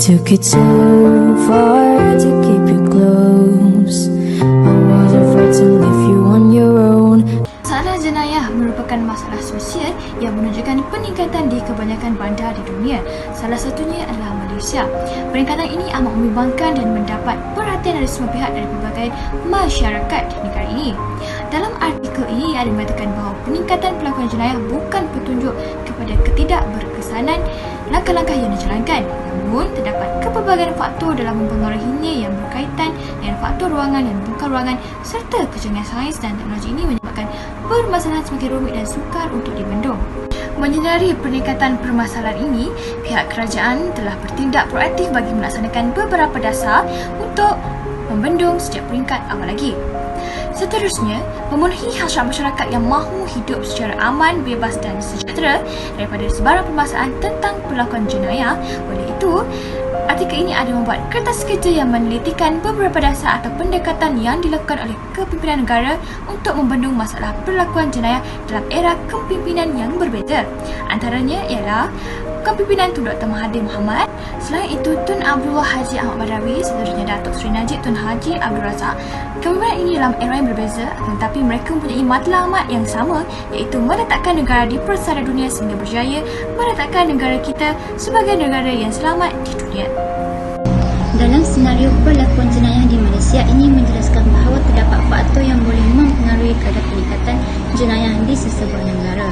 took it so far to keep you close. I was afraid to leave you on your own. Masalah jenayah merupakan masalah sosial yang menunjukkan peningkatan di kebanyakan bandar di dunia. Salah satunya adalah Malaysia. Peningkatan ini amat membimbangkan dan mendapat perhatian dari semua pihak dari pelbagai masyarakat negara ini. Dalam artikel ini ada mengatakan bahawa peningkatan pelakuan jenayah bukan petunjuk kepada ketidakberkesanan langkah-langkah yang dijalankan. Namun, terdapat kepelbagaian faktor dalam mempengaruhinya yang berkaitan dengan faktor ruangan dan bukan ruangan serta kecanggihan sains dan teknologi ini menyebabkan permasalahan semakin rumit dan sukar untuk dibendung. Menyedari peningkatan permasalahan ini, pihak kerajaan telah bertindak proaktif bagi melaksanakan beberapa dasar untuk membendung sejak peringkat awal lagi. Seterusnya, memenuhi hasrat masyarakat yang mahu hidup secara aman, bebas dan sejahtera daripada sebarang permasalahan tentang perlakuan jenayah. Oleh itu, artikel ini ada membuat kertas kerja yang menelitikan beberapa dasar atau pendekatan yang dilakukan oleh kepimpinan negara untuk membendung masalah perlakuan jenayah dalam era kepimpinan yang berbeza. Antaranya ialah Kepimpinan Tun Dr. Mahathir Mohamad, selain itu Tun Abdullah Haji Ahmad Badawi, seterusnya Datuk Seri Najib Tun Haji Abdul Razak. Kepimpinan ini dalam era yang berbeza, tetapi mereka mempunyai matlamat yang sama, iaitu meletakkan negara di persada dunia sehingga berjaya meletakkan negara kita sebagai negara yang selamat di dunia. Dalam senario perlakuan jenayah di Malaysia ini menjelaskan bahawa terdapat faktor yang boleh mempengaruhi kadar peningkatan jenayah di sesebuah negara.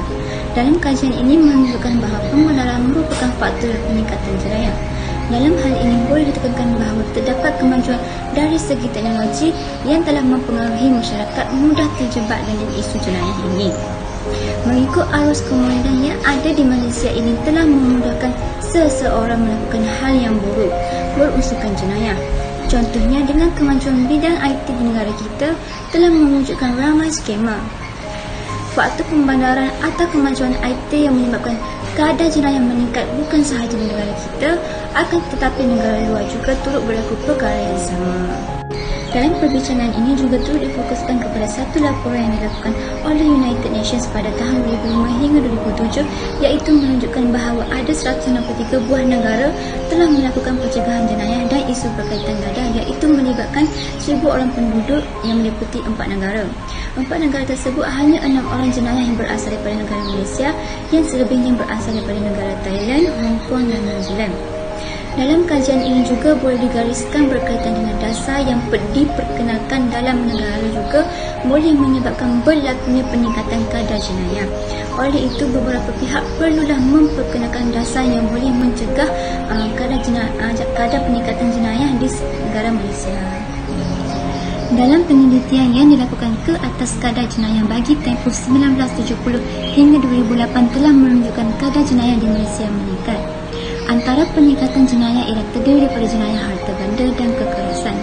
Dalam kajian ini menunjukkan bahawa pemodalaran merupakan faktor peningkatan jenayah. Dalam hal ini boleh ditekankan bahawa terdapat kemajuan dari segi teknologi yang telah mempengaruhi masyarakat mudah terjebak dengan isu jenayah ini. Mengikut arus kemudahan yang ada di Malaysia ini telah memudahkan seseorang melakukan hal yang buruk, berunsurkan jenayah. Contohnya dengan kemajuan bidang IT di negara kita telah mewujudkan ramai skema. Faktor pembandaran atau kemajuan IT yang menyebabkan kadar jenayah meningkat bukan sahaja di negara kita, akan tetapi negara luar juga turut berlaku perkara yang sama. Dalam perbincangan ini juga turut difokuskan kepada satu laporan yang dilakukan oleh United Nations pada tahun 2005 hingga 2007, iaitu menunjukkan bahawa ada 163 buah negara telah melakukan pencegahan jenayah dan isu berkaitan dadah, iaitu melibatkan 1,000 orang penduduk yang meliputi 4 negara. 4 negara tersebut hanya 6 orang jenayah yang berasal daripada negara Malaysia, yang selebihnya berasal daripada negara Thailand, Hong Kong dan New Zealand. Dalam kajian ini juga boleh digariskan berkaitan dengan dasar yang diperkenalkan dalam negara juga boleh menyebabkan berlakunya peningkatan kadar jenayah. Oleh itu, beberapa pihak perlulah memperkenalkan dasar yang boleh mencegah kadar peningkatan jenayah di negara Malaysia. Dalam penelitian yang dilakukan ke atas kadar jenayah bagi tempoh 1970 hingga 2008 telah menunjukkan kadar jenayah di Malaysia meningkat. Antara peningkatan jenayah ialah terdiri daripada jenayah harta benda dan kekerasan.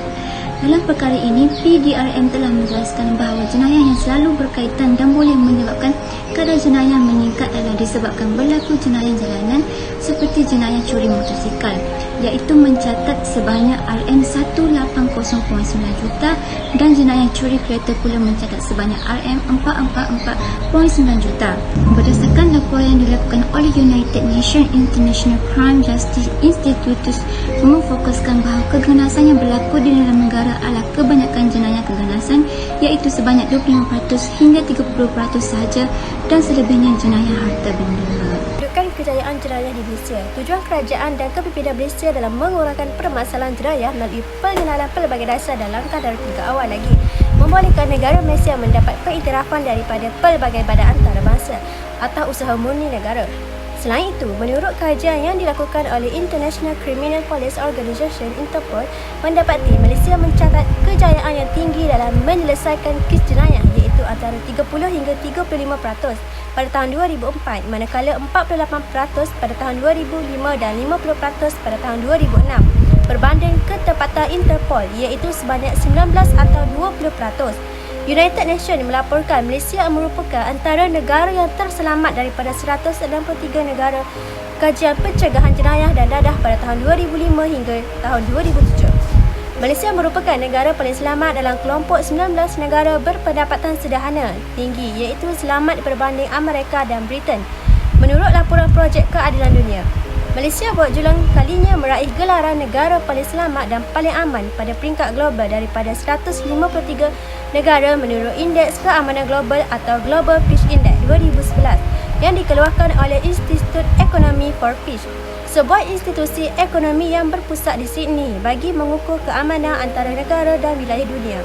Dalam perkara ini, PDRM telah menjelaskan bahawa jenayah yang selalu berkaitan dan boleh menyebabkan kadar jenayah meningkat adalah disebabkan berlaku jenayah jalanan seperti jenayah curi motosikal, iaitu mencatat sebanyak RM180.9 juta dan jenayah curi kereta pula mencatat sebanyak RM444.9 juta. Berdasarkan laporan yang dilakukan oleh United Nations International Crime Justice Institute memfokuskan bahawa keganasan yang berlaku di dalam negara adalah kebanyakan jenayah keganasan, iaitu sebanyak 25% hingga 30% sahaja, dan selebihnya jenayah harta benda. Menunjukkan kejayaan jenayah di Malaysia. Tujuan kerajaan dan kepimpinan Malaysia dalam mengurangkan permasalahan jenayah melalui pengenalan pelbagai dasar dan langkah dari tingkat awal lagi membolehkan negara Malaysia mendapat pengiktirafan daripada pelbagai badan antarabangsa atau usaha murni negara. Selain itu, menurut kajian yang dilakukan oleh International Criminal Police Organisation Interpol, mendapati Malaysia mencatat kejayaan yang tinggi dalam menyelesaikan kes jenayah, iaitu antara 30 hingga 35% pada tahun 2004, manakala 48% pada tahun 2005 dan 50% pada tahun 2006. Berbanding ketepatan Interpol, iaitu sebanyak 19 atau 20%. United Nations melaporkan Malaysia merupakan antara negara yang terselamat daripada 163 negara kajian pencegahan jenayah dan dadah pada tahun 2005 hingga tahun 2007. Malaysia merupakan negara paling selamat dalam kelompok 19 negara berpendapatan sederhana tinggi, iaitu selamat berbanding Amerika dan Britain, menurut laporan Projek Keadilan Dunia. Malaysia buat julang kalinya meraih gelaran negara paling selamat dan paling aman pada peringkat global daripada 153 negara menurut Indeks Keamanan Global atau Global Peace Index 2011 yang dikeluarkan oleh Institute Economy for Peace, sebuah institusi ekonomi yang berpusat di Sydney bagi mengukur keamanan antara negara dan wilayah dunia.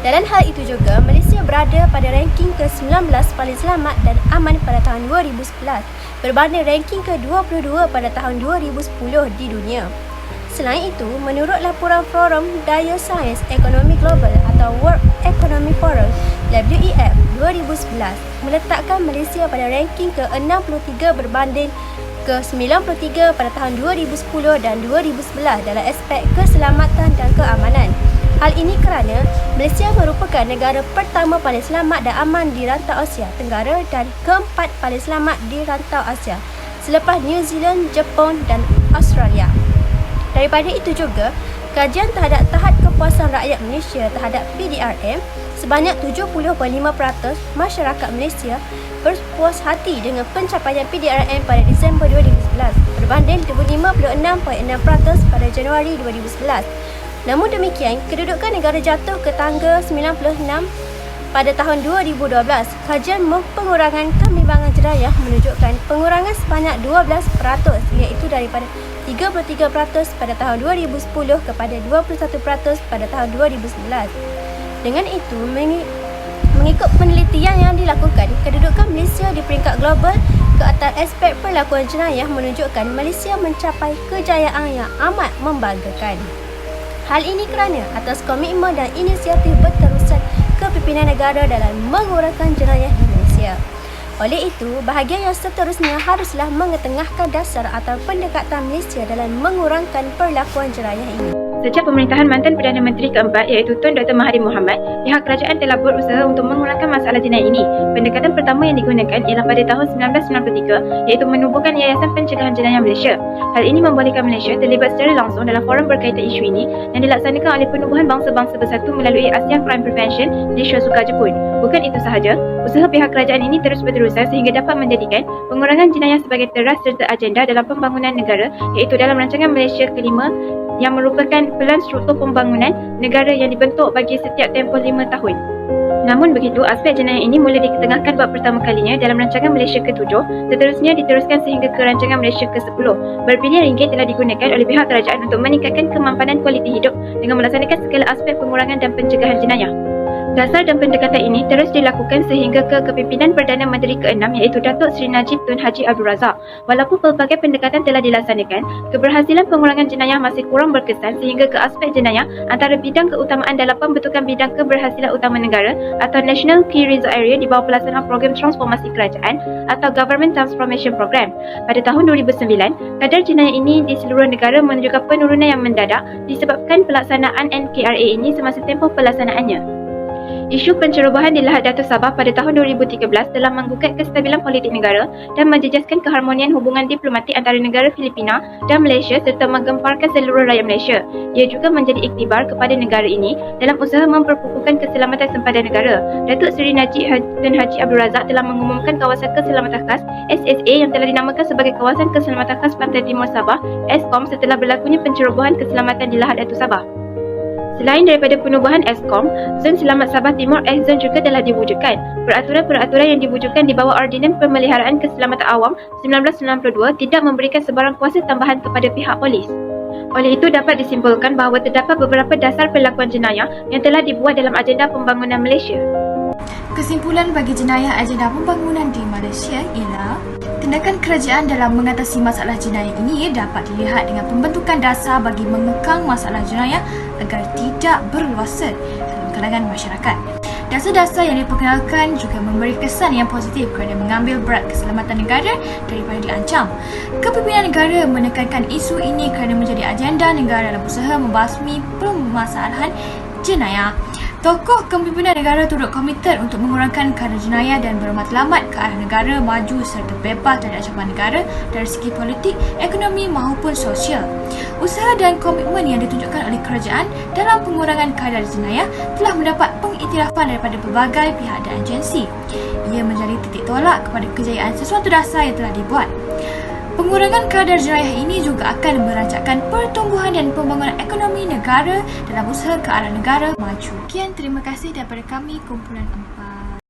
Dalam hal itu juga, Malaysia berada pada ranking ke-19 paling selamat dan aman pada tahun 2011 berbanding ranking ke-22 pada tahun 2010 di dunia. Selain itu, menurut laporan Forum Daya Sains Ekonomi Global atau World Economic Forum WEF 2011 meletakkan Malaysia pada ranking ke-63 berbanding ke-93 pada tahun 2010 dan 2011 dalam aspek keselamatan dan keamanan. Hal ini kerana Malaysia merupakan negara pertama paling selamat dan aman di rantau Asia Tenggara dan keempat paling selamat di rantau Asia selepas New Zealand, Jepun dan Australia. Daripada itu juga, kajian terhadap tahap kepuasan rakyat Malaysia terhadap PDRM, sebanyak 70.5% masyarakat Malaysia berpuas hati dengan pencapaian PDRM pada Disember 2011 berbanding 55.6% pada Januari 2011. Namun demikian, kedudukan negara jatuh ke tangga 96 pada tahun 2012. Kajian pengurangan kebimbangan jenayah menunjukkan pengurangan sebanyak 12%, iaitu daripada 33% pada tahun 2010 kepada 21% pada tahun 2011. Dengan itu, mengikut penelitian yang dilakukan, kedudukan Malaysia di peringkat global ke atas aspek perlakuan jenayah menunjukkan Malaysia mencapai kejayaan yang amat membanggakan. Hal ini kerana atas komitmen dan inisiatif berterusan kepimpinan negara dalam mengurangkan jenayah di Malaysia. Oleh itu, bahagian yang seterusnya haruslah mengetengahkan dasar atau pendekatan Malaysia dalam mengurangkan perlakuan jenayah ini. Sejak pemerintahan mantan Perdana Menteri keempat iaitu Tun Dr. Mahathir Mohamad, pihak kerajaan telah berusaha untuk mengurangkan masalah jenayah ini. Pendekatan pertama yang digunakan ialah pada tahun 1993 iaitu menubuhkan Yayasan Pencegahan Jenayah Malaysia. Hal ini membolehkan Malaysia terlibat secara langsung dalam forum berkaitan isu ini yang dilaksanakan oleh Penubuhan Bangsa-Bangsa Bersatu melalui ASEAN Crime Prevention di Shikosuka, Jepun. Bukan itu sahaja, usaha pihak kerajaan ini terus berterusan sehingga dapat menjadikan pengurangan jenayah sebagai teras serta agenda dalam pembangunan negara iaitu dalam rancangan Malaysia kelima yang merupakan pelan struktur pembangunan negara yang dibentuk bagi setiap tempoh 5 tahun. Namun begitu, aspek jenayah ini mula diketengahkan buat pertama kalinya dalam rancangan Malaysia ke-7, seterusnya diteruskan sehingga ke rancangan Malaysia ke-10. Berbilion ringgit telah digunakan oleh pihak kerajaan untuk meningkatkan kemampanan kualiti hidup dengan melaksanakan segala aspek pengurangan dan pencegahan jenayah. Dasar dan pendekatan ini terus dilakukan sehingga ke kepimpinan Perdana Menteri ke-6 iaitu Datuk Seri Najib Tun Haji Abdul Razak. Walaupun pelbagai pendekatan telah dilaksanakan, keberhasilan pengurangan jenayah masih kurang berkesan sehingga ke aspek jenayah antara bidang keutamaan dalam pembentukan bidang keberhasilan utama negara atau National Key Result Area di bawah pelaksanaan program transformasi kerajaan atau Government Transformation Program. Pada tahun 2009, kadar jenayah ini di seluruh negara menunjukkan penurunan yang mendadak disebabkan pelaksanaan NKRA ini semasa tempoh pelaksanaannya. Isu pencerobohan di Lahad Datu Sabah pada tahun 2013 telah menggugat kestabilan politik negara dan menjejaskan keharmonian hubungan diplomatik antara negara Filipina dan Malaysia serta menggemparkan seluruh rakyat Malaysia. Ia juga menjadi iktibar kepada negara ini dalam usaha memperkukuhkan keselamatan sempadan negara. Datuk Seri Najib Tun Haji Abdul Razak telah mengumumkan kawasan keselamatan khas SSA yang telah dinamakan sebagai Kawasan Keselamatan Khas Pantai Timur Sabah (ESKOM) setelah berlakunya pencerobohan keselamatan di Lahad Datu Sabah. Selain daripada penubuhan ESKOM, Zon Selamat Sabah Timur (ESZON) juga telah diwujudkan. Peraturan-peraturan yang diwujudkan di bawah Ordinan Pemeliharaan Keselamatan Awam 1992 tidak memberikan sebarang kuasa tambahan kepada pihak polis. Oleh itu, dapat disimpulkan bahawa terdapat beberapa dasar perlakuan jenayah yang telah dibuat dalam agenda pembangunan Malaysia. Kesimpulan bagi jenayah agenda pembangunan di Malaysia ialah tindakan kerajaan dalam mengatasi masalah jenayah ini dapat dilihat dengan pembentukan dasar bagi mengekang masalah jenayah agar tidak berluasan dalam kalangan masyarakat. Dasar-dasar yang diperkenalkan juga memberi kesan yang positif kerana mengambil berat keselamatan negara daripada diancam. Kepimpinan negara menekankan isu ini kerana menjadi agenda negara dalam usaha membasmi permasalahan jenayah. Tokoh kepimpinan negara turut komited untuk mengurangkan kadar jenayah dan bermatlamat ke arah negara maju serta bebas dari ancaman negara dari segi politik, ekonomi maupun sosial. Usaha dan komitmen yang ditunjukkan oleh kerajaan dalam pengurangan kadar jenayah telah mendapat pengiktirafan daripada pelbagai pihak dan agensi. Ia menjadi titik tolak kepada kejayaan sesuatu dasar yang telah dibuat. Pengurangan kadar jenayah ini juga akan merancangkan pertumbuhan dan pembangunan ekonomi negara dalam usaha ke arah negara maju. Sekian, terima kasih daripada kami, kumpulan 4.